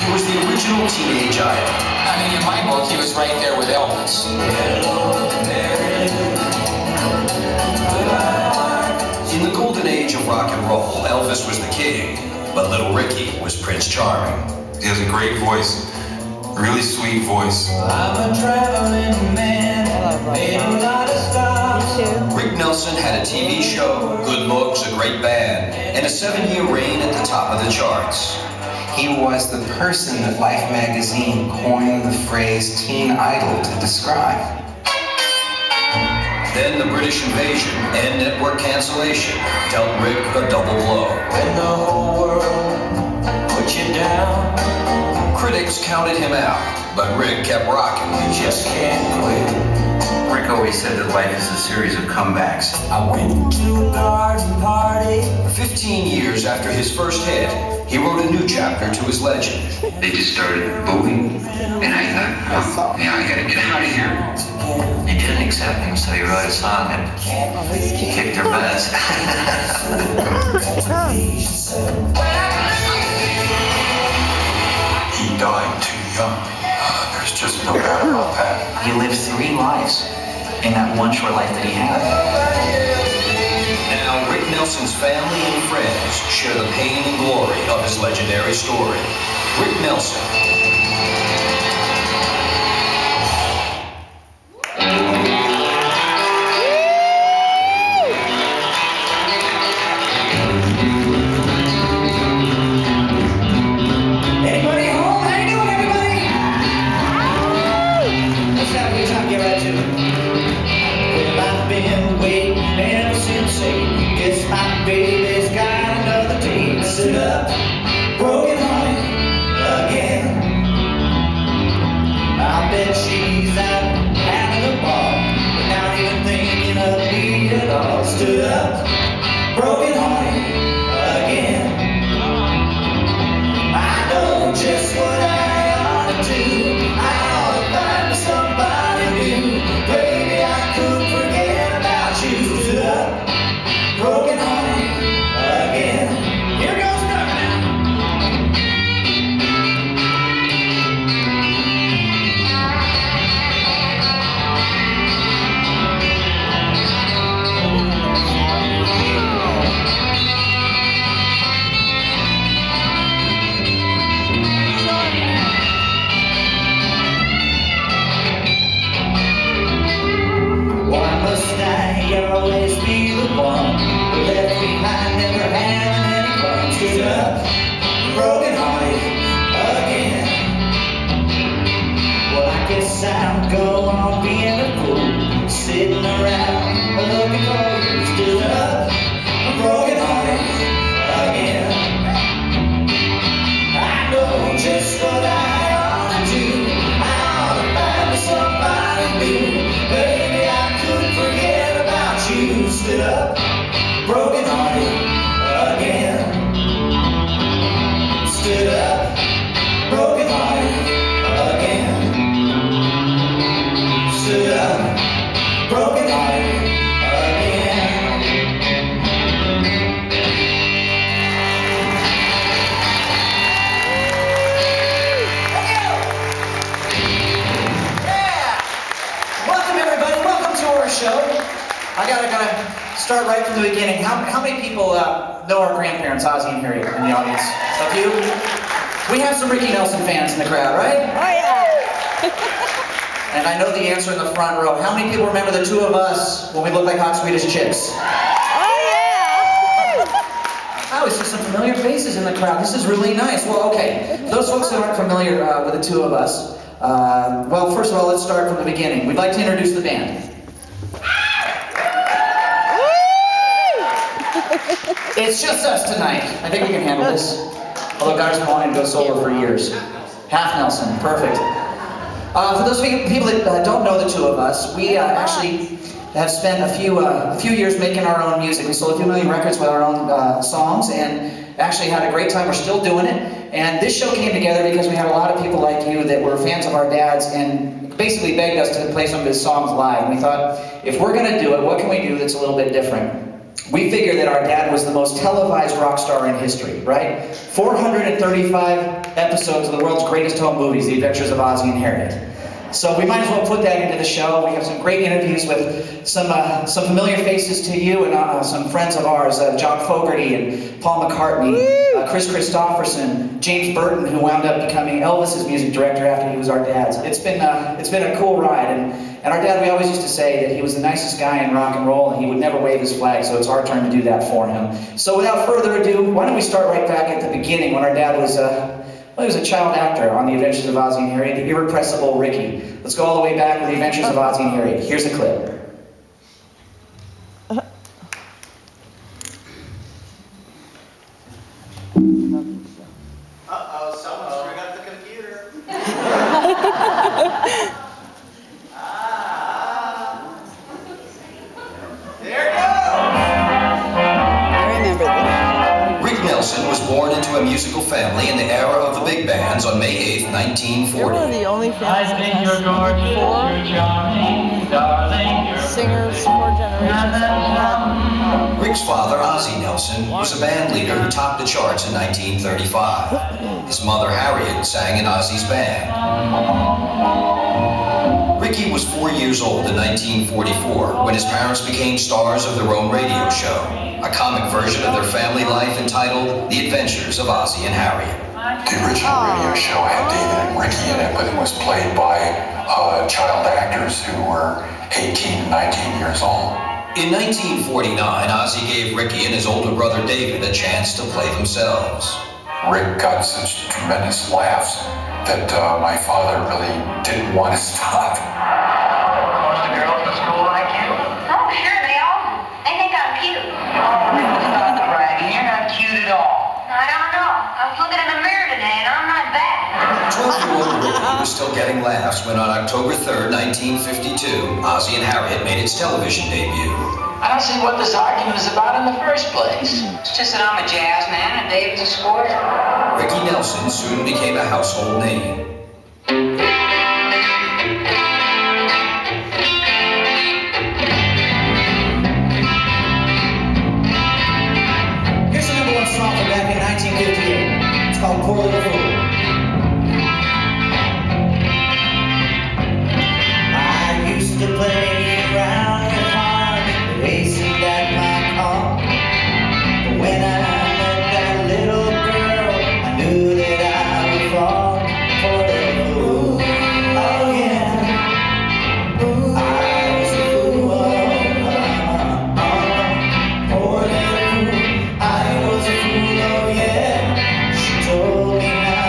He was the original teenage idol. I mean, in my book, he was right there with Elvis. In the golden age of rock and roll, Elvis was the king, but Little Ricky was Prince Charming. He has a great voice, a really sweet voice. I'm a traveling man, made a lot of stops. Rick Nelson had a TV show, good looks, a great band, and a 7-year reign at the top of the charts. He was the person that Life magazine coined the phrase teen idol to describe. Then the British invasion and network cancellation dealt Rick a double blow. When the whole world put you down, Critics counted him out, but Rick kept rocking. you just can't quit. Rick always said that life is a series of comebacks. I went to a garden party. 15 years after his first hit, he wrote a new chapter to his legend. They just started booing, and I thought, yeah, I gotta get out of here. They didn't accept him, so he wrote a song and he kicked their butts. He died too young. There's just no doubt about that. He lived 3 lives in that one short life that he had. Now, Rick Nelson's family and friends share the pain and glory of his legendary story. Rick Nelson. Anybody home? How you doing, everybody? Let's have a good time. Get right to it. Well, I've been waiting ever since 8. Guess my baby's got another date. Stood up, broken hearted again. I bet she's out having a ball, without even thinking of me at all. Stood up, broken hearted again. I know just what I ought to do. I ought to find somebody new. Baby, I couldn't forget about you. Stood up, broken hearted again. Here goes Gunnar now. Why must I always be the one who left behind, never having any fun? Stood up, broken hearted again. Well, I guess I'll go on being a fool, sitting around looking for you. Stood up, broken hearted again. I know just what I ought to do. I ought to find somebody new. Baby, I couldn't forget about you. Stood up, broken hearted again. Stood up, broken hearted again. Stood up, broken hearted again. Yeah! Welcome, everybody. Welcome to our show. I gotta start right from the beginning. How many people know our grandparents, Ozzy and Harriet, in the audience? A few? We have some Ricky Nelson fans in the crowd, right? Oh yeah! And I know the answer in the front row. How many people remember the two of us when we looked like hot Swedish chicks? Oh yeah! I always see some familiar faces in the crowd. This is really nice. Well, okay. For those folks that aren't familiar with the two of us, well, first of all, let's start from the beginning. We'd like to introduce the band. It's just us tonight. I think we can handle this. Although Gunner's been wanting to go solo for years. Half Nelson, perfect. For those people that don't know the two of us, we actually have spent a few years making our own music. We sold a few million records with our own songs, and actually had a great time. We're still doing it. And this show came together because we had a lot of people like you that were fans of our dad's and basically begged us to play some of his songs live. And we thought, if we're going to do it, what can we do that's a little bit different? we figure that our dad was the most televised rock star in history, right? 435 episodes of the world's greatest home movies, The Adventures of Ozzie and Harriet. So we might as well put that into the show. We have some great interviews with some familiar faces to you and some friends of ours, John Fogerty and Paul McCartney, Chris Christopherson, James Burton, who wound up becoming Elvis's music director after he was our dad's. It's been a cool ride, and our dad, we always used to say that he was the nicest guy in rock and roll, and he would never wave his flag, so it's our turn to do that for him. So without further ado, why don't we start right back at the beginning when our dad was well, he was a child actor on The Adventures of Ozzie and Harriet, the irrepressible Ricky. Let's go all the way back with The Adventures of Ozzie and Harriet. Here's a clip. Uh-oh, someone screwed up the computer. There it goes! I remember this. Rick Nelson was born into a musical family in the era of the big bands on May 8, You're one of 1940. the only families that has four singers, 4 generations. Rick's father, Ozzie Nelson, was a band leader who topped the charts in 1935. His mother, Harriet, sang in Ozzie's band. Ricky was 4 years old in 1944 when his parents became stars of their own radio show, a comic version of their family life entitled The Adventures of Ozzie and Harriet. The original radio show had David and Ricky in it, but it was played by child actors who were 18 and 19 years old. In 1949, Ozzie gave Ricky and his older brother David a chance to play themselves. Rick got such tremendous laughs that my father really didn't want to stop. Most of the girls in school like you? Oh, sure they all. They think I'm cute. Stop bragging. You're not cute at all. I don't know. I was looking in the mirror today and I'm not bad. 12-year-old Ricky was still getting laughs when on October 3rd, 1952, Ozzie and Harriet made its television debut. I don't see what this argument is about in the first place. It's just that I'm a jazz man and David's a sport. Ricky Nelson soon became a household name. Here's the #1 song from back in 1958. It's called Poor Little Fool. I used to play around with hearts racing at my car. But when I met that little girl, I knew that I would fall. Poor little fool. Oh yeah. I was a fool. Poor little fool. I was a fool. Oh yeah. She told me how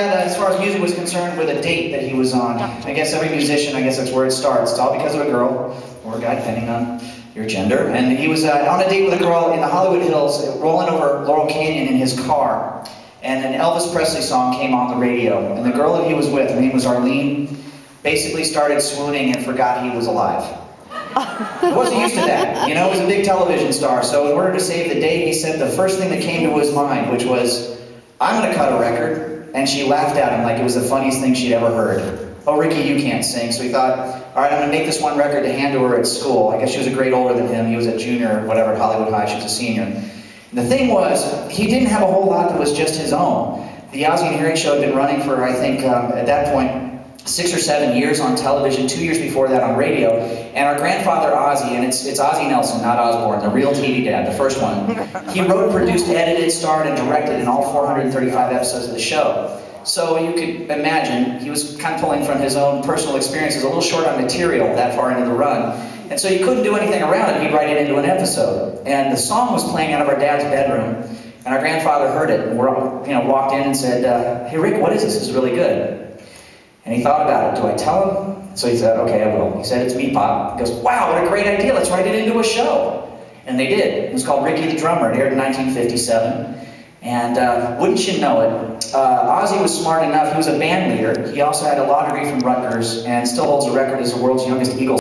had, as far as music was concerned, with a date that he was on. I guess every musician, I guess that's where it starts. It's all because of a girl, or a guy, depending on your gender. And he was on a date with a girl in the Hollywood Hills, rolling over Laurel Canyon in his car. And an Elvis Presley song came on the radio. And the girl that he was with, her name was Arlene, basically started swooning and forgot he was alive. He wasn't used to that, you know, he was a big television star. So in order to save the day, he said the first thing that came to his mind, which was, I'm gonna cut a record. And she laughed at him like it was the funniest thing she'd ever heard. Oh, Ricky, you can't sing. So he thought, all right, I'm gonna make this one record to hand to her at school. I guess she was a grade older than him. He was a junior or whatever at Hollywood High, she was a senior. And the thing was, he didn't have a whole lot that was just his own. The Ozzy and Harry show had been running for, I think, at that point, 6 or 7 years on television, 2 years before that on radio. And our grandfather Ozzy, and it's Ozzy Nelson, not Osbourne, the real TV dad, the first one. He wrote, produced, edited, starred, and directed in all 435 episodes of the show. So you could imagine, he was kind of pulling from his own personal experiences, a little short on material that far into the run. And so you couldn't do anything around it, he'd write it into an episode. And the song was playing out of our dad's bedroom, and our grandfather heard it, and walked in and said, hey Rick, what is this? This is really good. And he thought about it. Do I tell him? So he said, okay, I will. He said, it's me, Pop. He goes, wow, what a great idea. Let's write it into a show. And they did. It was called Ricky the Drummer. It aired in 1957. And wouldn't you know it, Ozzy was smart enough. He was a band leader. He also had a law degree from Rutgers and still holds a record as the world's youngest Eagle